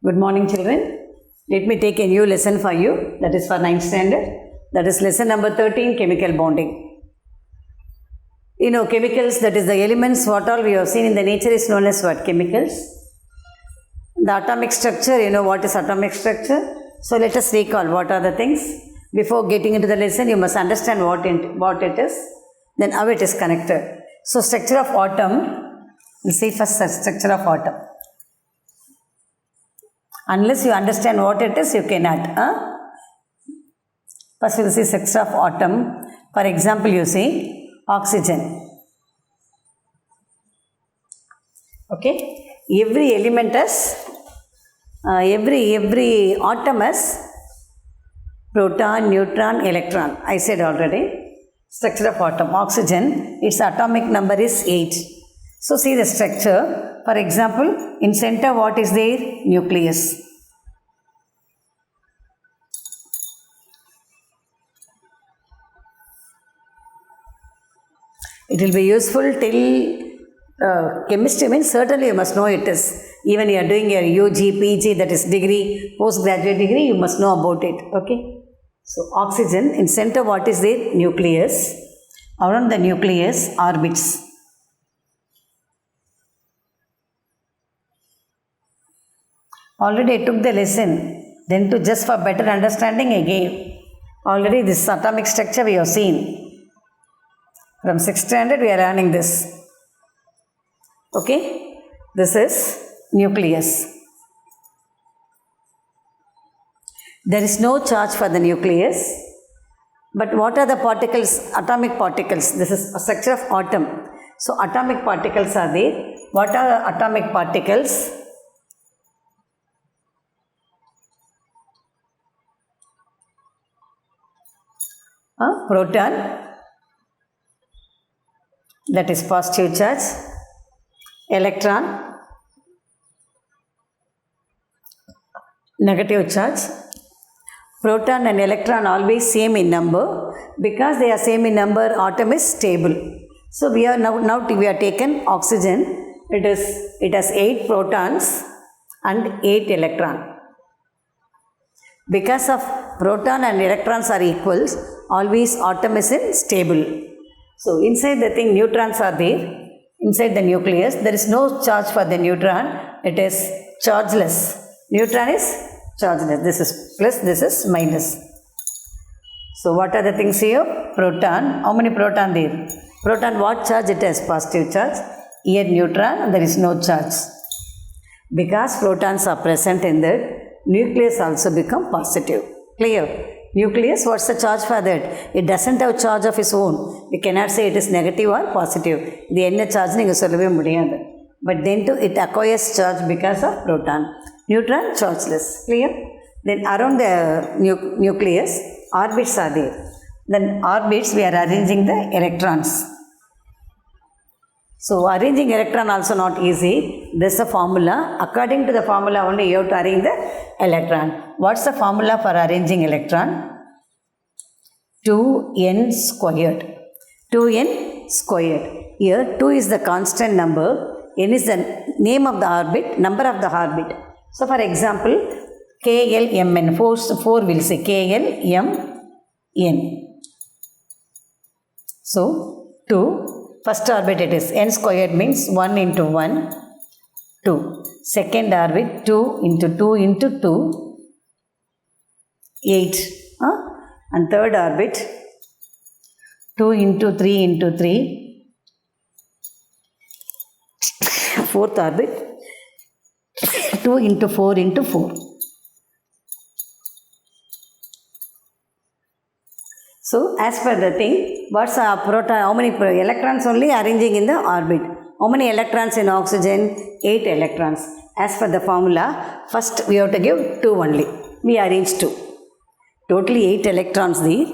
Good morning, children. Let me take a new lesson for you, that is for 9th standard. That is lesson number 13, chemical bonding. You know, chemicals, that is the elements, what all we have seen in the nature is known as what? Chemicals. The atomic structure, you know what is atomic structure? So let us recall what are the things. Before getting into the lesson, you must understand what it is, then how it is connected. So structure of atom, we'll see first structure of atom. Unless you understand what it is, you cannot. First we will see structure of atom. For example, you see oxygen. Okay. Every element has, every atom has proton, neutron, electron. I said already. Structure of atom. Oxygen, its atomic number is 8. So see the structure. For example, in center what is there? Nucleus. It will be useful till chemistry means certainly you must know it is. Even you are doing your UG, PG, that is degree, postgraduate degree, you must know about it. Okay. So oxygen, in center what is there? Nucleus. Around the nucleus, orbits. Already I took the lesson, then to just for better understanding again. Already this atomic structure we have seen. From 6th standard we are learning this. Okay, this is nucleus. There is no charge for the nucleus. But what are the particles, atomic particles? This is a structure of atom. So atomic particles are there. What are atomic particles? Proton, that is positive charge, electron, negative charge. Proton and electron always same in number. Because they are same in number, atom is stable. So we are now we are taken oxygen. It has 8 protons and 8 electrons. Because of proton and electrons are equals, always atom is in stable. So inside the thing neutrons are there. Inside the nucleus there is no charge for the neutron. It is chargeless. Neutron is chargeless. This is plus, this is minus. So what are the things here? Proton. How many proton there? Proton what charge it has? Positive charge. Here neutron there is no charge. Because protons are present in that, nucleus also become positive. Clear? Nucleus, what's the charge for that? It doesn't have charge of its own. We cannot say it is negative or positive. The என்ன charge நீங்க சொல்லவே முடியாது. But then too it acquires charge because of proton. Neutron chargeless. Clear? Then around the nucleus, orbits are there. Then orbits we are arranging the electrons. So arranging electron also not easy. This is a formula. According to the formula only you have to arrange the electron. What's the formula for arranging electron? 2n squared. 2n squared. Here 2 is the constant number. N is the name of the orbit, number of the orbit. So for example, KLMN. 4 will say KLMN. So 2. First orbit it is n squared means 1 into 1, 2. Second orbit 2 into 2 into 2, 8. And third orbit 2 into 3 into 3. Fourth orbit 2 into 4 into 4. So as per the thing, what's a proton? How many electrons only arranging in the orbit? How many electrons in oxygen? 8 electrons. As per the formula, first we have to give 2 only. We arrange 2. Totally 8 electrons there.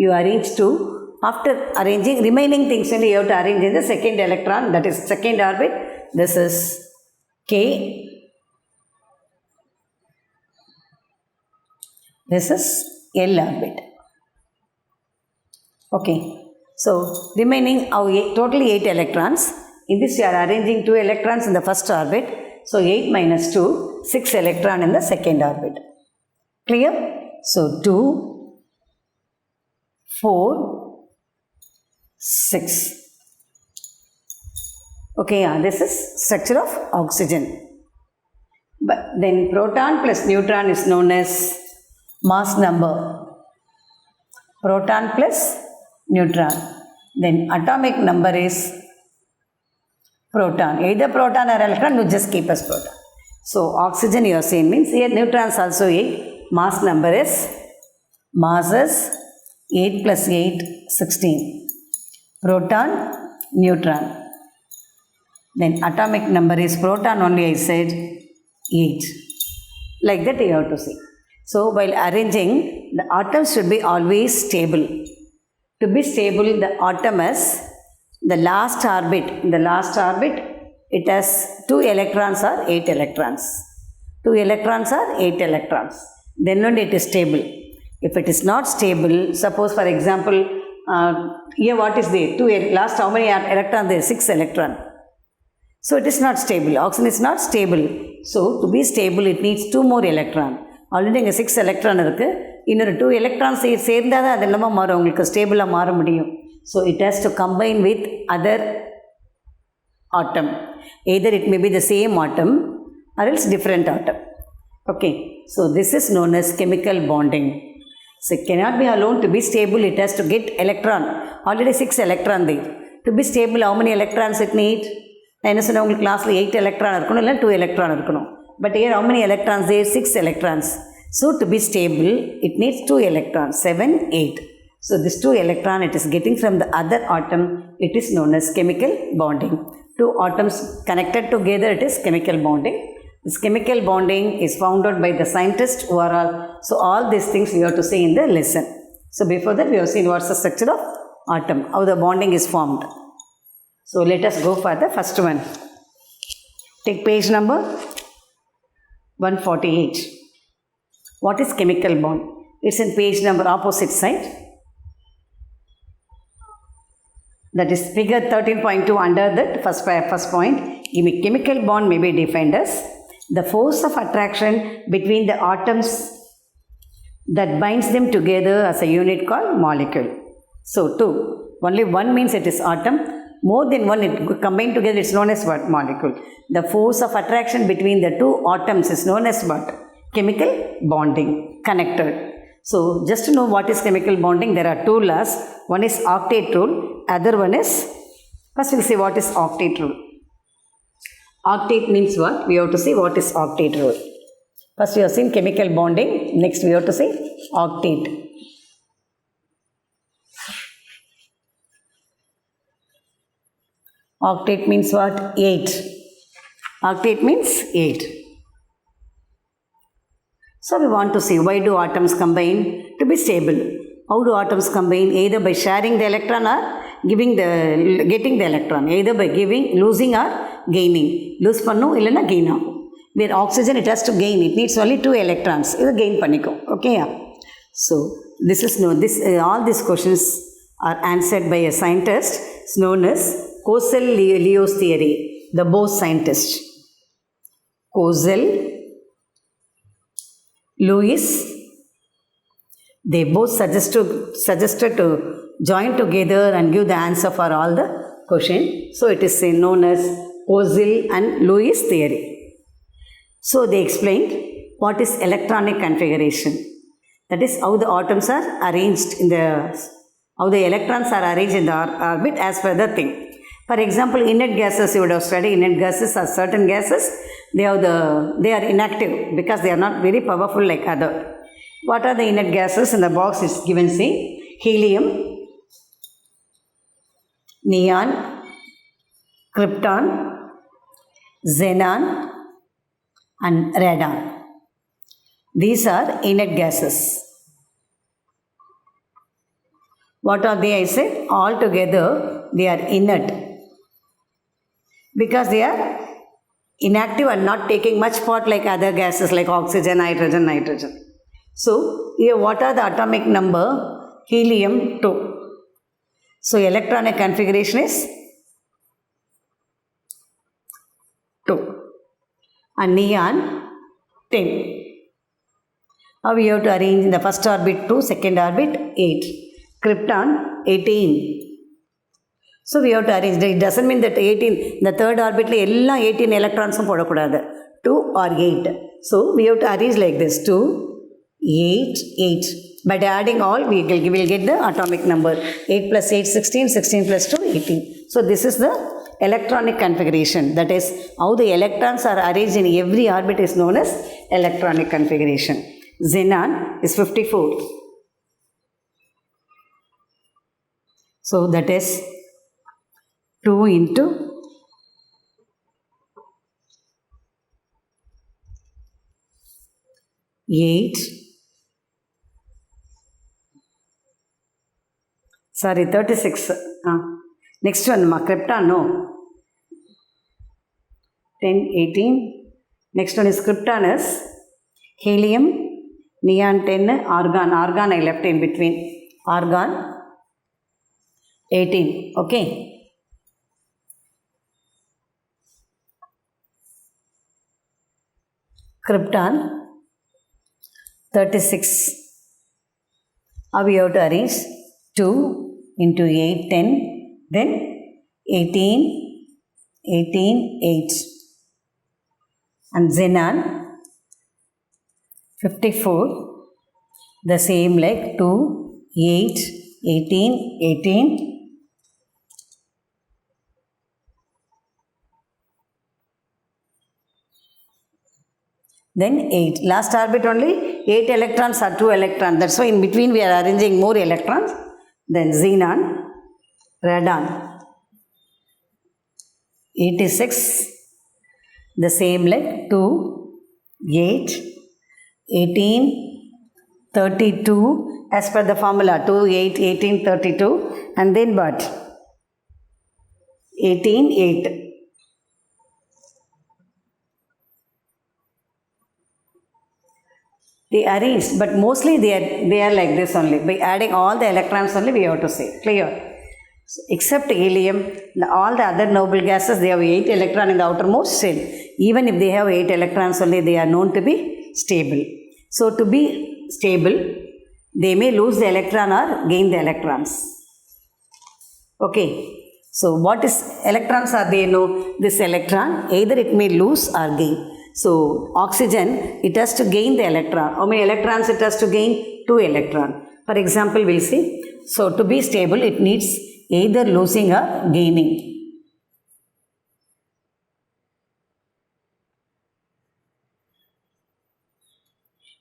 You arrange 2. After arranging remaining things only you have to arrange in the second electron, that is second orbit. This is K. This is L orbit. Okay. So remaining totally 8 electrons. In this you are arranging 2 electrons in the first orbit. So 8 minus 2, 6 electron in the second orbit. Clear? So 2, 4, 6. Okay, this is structure of oxygen. But then proton plus neutron is known as mass number. Proton plus neutron. Then atomic number is proton. Either proton or electron, you just keep as proton. So oxygen you are saying means here neutrons also 8. Mass number is masses 8 plus 8, 16. Proton, neutron. Then atomic number is proton only I said 8. Like that you have to see. So while arranging, the atoms should be always stable. To be stable, the atom has the last orbit. In the last orbit, it has 2 electrons or 8 electrons. 2 electrons or 8 electrons. Then only it is stable. If it is not stable, suppose for example, here what is there? 2 last how many electrons there? 6 electrons. So it is not stable. Oxygen is not stable. So to be stable, it needs 2 more electrons. Already இங்கே 6 electron இருக்குது. இன்னொரு 2 electrons சேர்ந்தால் தான் அது எல்லாமே மாறும், உங்களுக்கு ஸ்டேபிளாக மாற முடியும். So it has to combine with other atom. Either it may be the same atom or else different atom. Okay. So this is known as chemical bonding. So it cannot be alone. To be stable, it has to get electron. Already 6 electron there. To be stable, how many electrons it need? நான் என்ன சொன்னேன் உங்களுக்கு கிளாஸில் 8 electron இருக்கணும், இல்லை 2 electron இருக்கணும். But here how many electrons there? 6 electrons. So to be stable, it needs 2 electrons, 7, 8. So this 2 electron it is getting from the other atom, it is known as chemical bonding. 2 atoms connected together, it is chemical bonding. This chemical bonding is found out by the scientists who are all, so all these things we have to see in the lesson. So before that we have seen what's the structure of atom, how the bonding is formed. So let us go for the first one. Take page number 148. What is chemical bond? It's in page number opposite side. That is figure 13.2 under that first point. A chemical bond may be defined as the force of attraction between the atoms that binds them together as a unit called molecule. So 2. Only one means it is atom. More than one, it combined together, it's known as what? Molecule. The force of attraction between the 2 atoms is known as what? Chemical bonding, connected. So, just to know what is chemical bonding, there are 2 laws. One is octet rule, other one is, first we'll see what is octet rule. Octet means what? We have to see what is octet rule. First we have seen chemical bonding, next we have to see octet. Octet means what? 8. Octet means 8. So we want to see why do atoms combine? To be stable. How do atoms combine? Either by sharing the electron or getting the electron. Either by giving, losing or gaining. Lose pannu illana gain agum. Where oxygen it has to gain. It needs only 2 electrons. Idu gain pannikkum. Okay. So this is all these questions are answered by a scientist known as Cousel-Lewis theory, the Bose scientist. Cousel-Lewis, they both suggested to join together and give the answer for all the question. So it is known as Cousel and Lewis theory. So they explained what is electronic configuration. That is how the atoms are arranged how the electrons are arranged in the orbit as per the thing. For example, inert gases, you would have studied inert gases are certain gases, they are inactive because they are not very powerful like other. What are the inert gases? In the box is given, see, helium, neon, krypton, xenon and radon. These are inert gases. What are they? I said all together they are inert because they are inactive and not taking much part like other gases like oxygen, nitrogen. So here what are the atomic number? Helium 2. So electronic configuration is 2. and neon 10. How we have to arrange in the first orbit 2, second orbit 8. Krypton 18. So we have to arrange. It doesn't mean that 18, the third orbit, 18 electrons 2 or 8. So we have to arrange like this: 2, 8, 8. By adding all, we will get the atomic number. 8 plus 8, 16, 16 plus 2, 18. So this is the electronic configuration. That is how the electrons are arranged in every orbit is known as electronic configuration. Xenon is 54. So that is 2 into 8. Sorry, 36. Next one, krypton, no. 10, 18. Next one is krypton is helium, neon 10, argon. Argon I left in between. Argon 18. Okay. Krypton 36. How we have to arrange? 2 into 8, 10. Then 18, 18, 8. And xenon 54. The same like 2, 8, 18, 18. Then 8. Last orbit only 8 electrons or 2 electrons. That's why in between we are arranging more electrons. Then xenon, radon 86. The same like 2, 8, 18, 32. As per the formula 2, 8, 18, 32. And then what? 18, 8. They arranged, but mostly they are like this only. By adding all the electrons only, we have to say. Clear? So, except helium, all the other noble gases, they have 8 electrons in the outermost shell. Even if they have 8 electrons only, they are known to be stable. So, to be stable, they may lose the electron or gain the electrons. Okay. So, what is electrons are they? No, this electron, either it may lose or gain. So, oxygen, it has to gain the electron. How many electrons it has to gain? 2 electrons. For example, we'll see. So, to be stable, it needs either losing or gaining.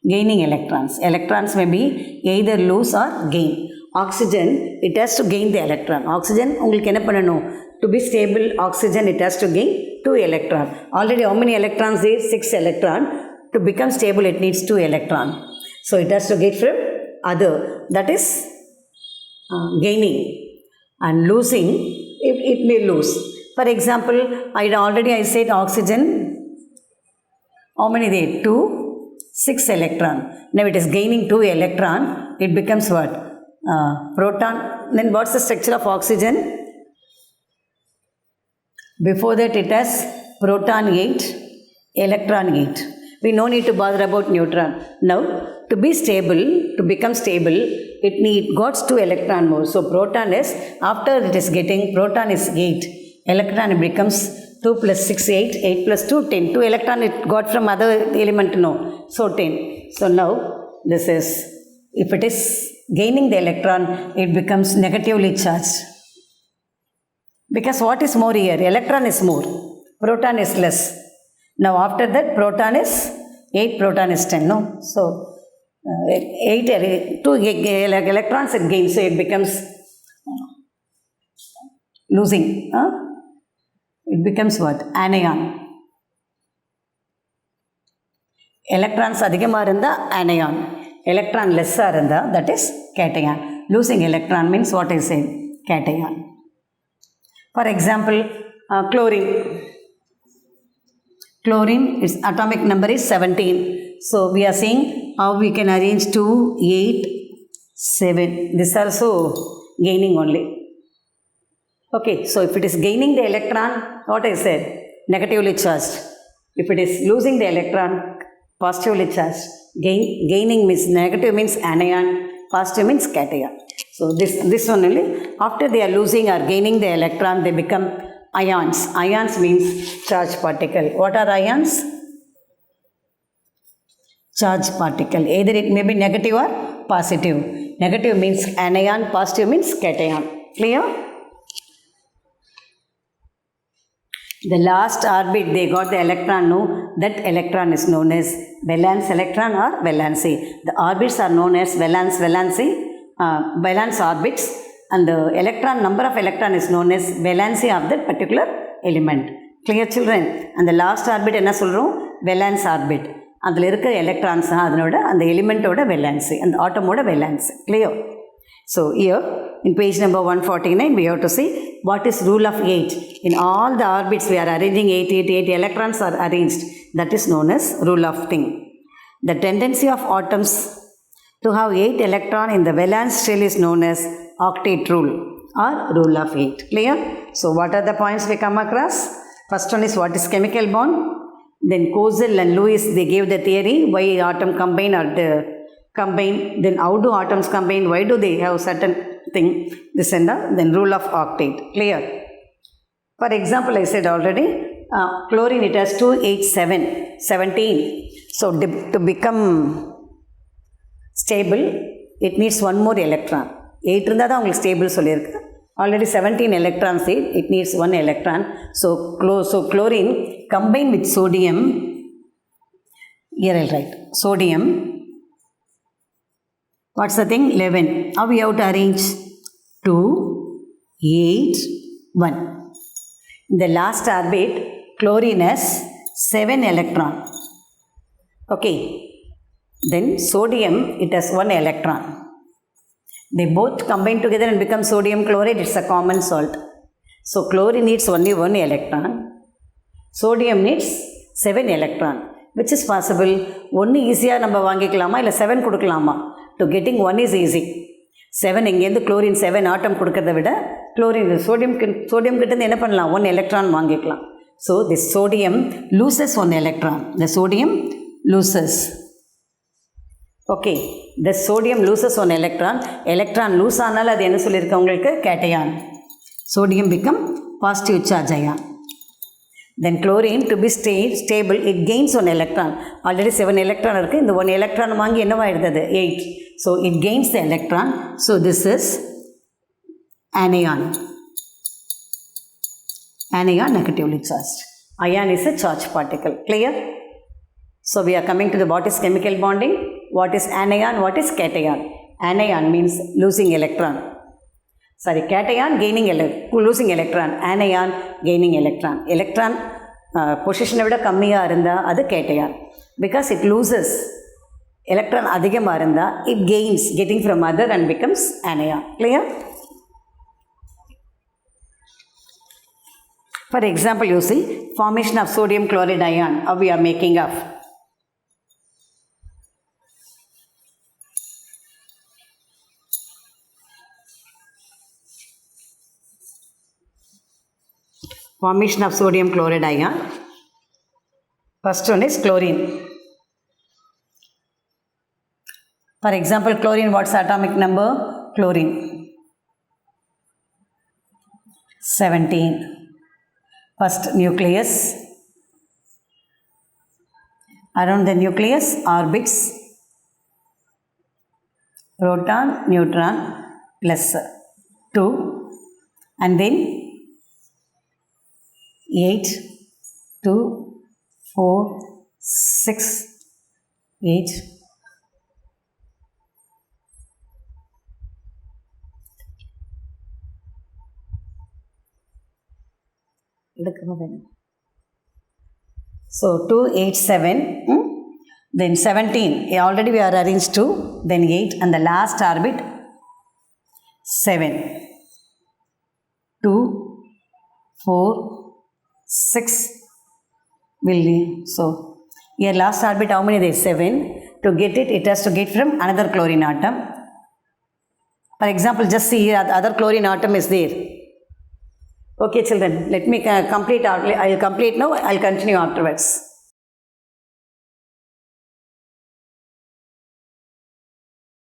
Gaining electrons. Electrons may be either lose or gain. Oxygen, it has to gain the electron. Oxygen, to be stable, oxygen, it has to gain 2 electrons. Already how many electrons is? 6 electrons. To become stable, it needs 2 electrons. So, it has to get from other. That is gaining. And losing, it may lose. For example, I said oxygen, how many there? 2, 6 electrons. Now, it is gaining 2 electrons. It becomes what? Proton. Then what's the structure of oxygen? Before that it has proton 8, electron 8. We no need to bother about neutron. Now, to be stable, to become stable, it got 2 electron more. So, proton is, after it is getting, proton is 8. Electron becomes 2 plus 6, 8. 8 plus 2, 10. 2 electron it got from other element, no. So, 10. So, now, this is, if it is gaining the electron, it becomes negatively charged. Because what is more here? Electron is more. Proton is less. Now after that, proton is 8, proton is 10. No? So 2 electrons it gains. So it becomes losing. It becomes what? Anion. Electrons adhigama irundha anion. Electron lesser irundha, that is cation. Losing electron means what I say? Cation. For example, chlorine. Chlorine, its atomic number is 17. So, we are saying how we can arrange 2, 8, 7. This also gaining only. Okay, so if it is gaining the electron, what I said? Negatively charged. If it is losing the electron, positively charged. Gaining means negative means anion, positive means cation. So this one only, after they are losing or gaining the electron, they become ions. Ions means charged particle. What are ions? Charged particle. Either it may be negative or positive. Negative means anion, positive means cation. Clear? The last orbit they got the electron, no, that electron is known as valence electron or valency. The orbits are known as valence orbits, and the electron number of electron is known as valency of that particular element. Clear children? And the last orbit என்ன சொல்கிறோம்? valence orbit. அதில் இருக்கிற electrons தான் அதனோட அந்த எலிமெண்ட்டோட வெலான்சி, அந்த ஆட்டமோட வெலான்சி. Clear? So here in page number 149 we have to see what is rule of 8. In all the orbits we are arranging 8 electrons are arranged. That is known as rule of thing. The tendency of atoms to have 8 electron in the valence shell is known as octet rule or rule of 8. Clear? So what are the points we come across? First one is what is chemical bond. Then Kozel and Lewis they gave the theory why atom combine or combine. Then how do atoms combine? Why do they have certain thing? This and that. Then rule of octet. Clear? For example, I said already, chlorine it has 17. So to become stable, it needs one more electron. 8 இருந்தால் தான் உங்களுக்கு stable சொல்லியிருக்கு. Already 17 electrons, it needs one electron. So chlorine combined with sodium. Here I'll write sodium. What's the thing? 11. How we have to arrange? 2, 8, 1. In the last orbit, chlorine has 7 electron. Okay. Then sodium, it has 1 electron. They both combine together and become sodium chloride. It's a common salt. So chlorine needs only 1 electron. Sodium needs 7 electron. Which is possible? 1 easier நம்ம வாங்கிக்கலாமா இல்லை 7 கொடுக்கலாமா? To getting 1 is easy. 7 இங்கேருந்து chlorine 7 ஆட்டம் கொடுக்கறத விட chlorine sodium கிட்டேருந்து என்ன பண்ணலாம்? 1 electron வாங்கிக்கலாம். So this sodium loses 1 electron. The sodium loses. Okay. The sodium loses 1 electron. Electron lose ஆனால் அது என்ன சொல்லியிருக்க உங்களுக்கு? Cation. Sodium become positive charge ion. Then chlorine to be stable, it gains 1 electron. Already 7 electron இருக்குது. இந்த 1 electron வாங்கி என்னவாயிடுது? 8. So it gains the electron. So this is anion. Anion negatively charged. Ion is a charged particle. Clear? So we are coming to the what is chemical bonding. What is anion? What is cation? Anion means losing electron. Sorry, cation losing electron. Anion gaining electron. Electron position விட கம்மியாக இருந்தால் அது cation. Because it loses electron அதிகமாக இருந்தால் it gains getting from other and becomes anion. Clear? For example, you see formation of sodium chloride ion. How we are making of? Formation of sodium chloride ion. First one is chlorine. For example, chlorine, what's atomic number? Chlorine 17. First nucleus. Around the nucleus orbits proton, neutron plus 2, and then 8, 2, 4, 6, 8. So 2, 8, 7. Then 17. Already we are arranged 2. Then 8. And the last orbit 7. 2, 4, 6 will be. So here last orbit how many there is? 7. To get it, it has to get from another chlorine atom. For example, just see here the other chlorine atom is there. Okay children, let me complete. I will complete now. I will continue afterwards.